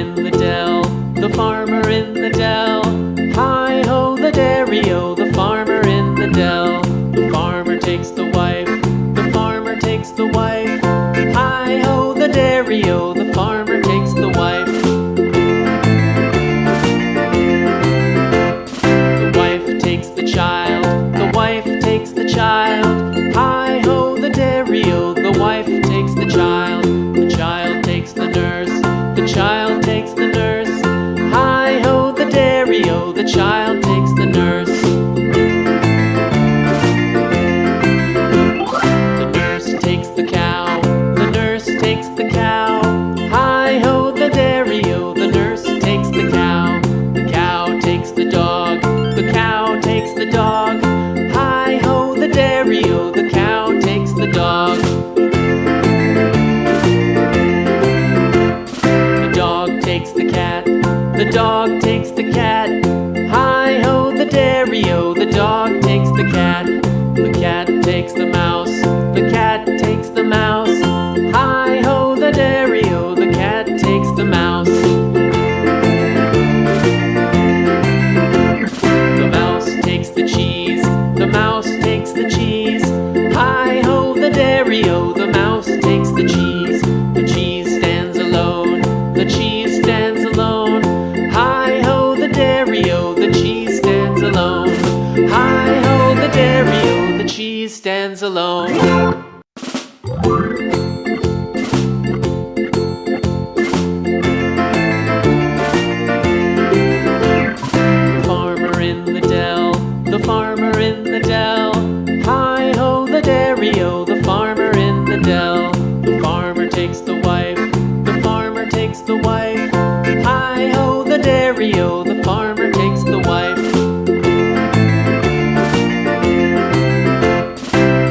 in the dell, the farmer in the dell. Hi-ho, the dairy-o, the farmer in the dell. The farmer takes the wife, the farmer takes the wife. Hi-ho, the dairy-o, the farmer takes the wife. The wife takes the child, the wife takes the child. Hi-ho, the dairy-o, the wife takes the child. The child takes the nurse, the child takes the nurse. Hi-ho, the dairy-o, the child takes the nurse. The nurse takes the cow, the nurse takes the cow. Hi-ho, the dairy-o, the nurse takes the cow. The cow takes the dog, the cow takes the dog. Hi-ho, the dairy-o, the cow takes the dog. The dog takes the cat, the dog takes the cat. Hi-ho, the dairy-o, the dog takes the cat. The cat takes the mouse, the cat takes the mouse. Hi-ho, the dairy-o, the cat takes the mouse. The mouse takes the cheese, the mouse takes the cheese. Hi-ho, the dairy-o, the mouse takes the cheese. The cheese stands alone, the cheese stands alone. Hi-ho, the dairy-o, the cheese stands alone. Hi-ho, the dairy-o, the cheese stands alone. The farmer in the dell, the farmer in the dell. Hi-ho, the dairy-o, the farmer in the dell. The farmer takes the wife, the farmer takes the wife. Hi-ho, the dairy-o, the farmer takes the wife.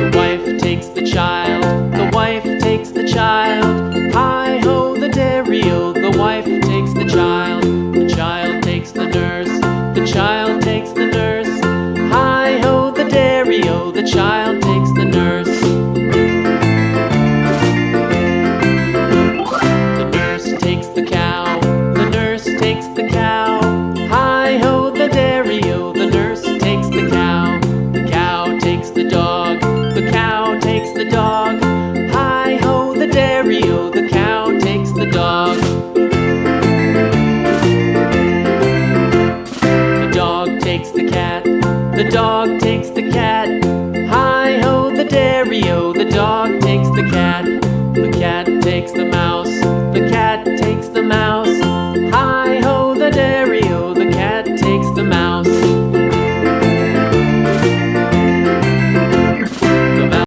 The wife takes the child, the wife takes the child. Hi-ho, the dairy-o, the wife takes the child. The child takes the nurse, the child takes the nurse. Hi-ho, the dairy-o, the child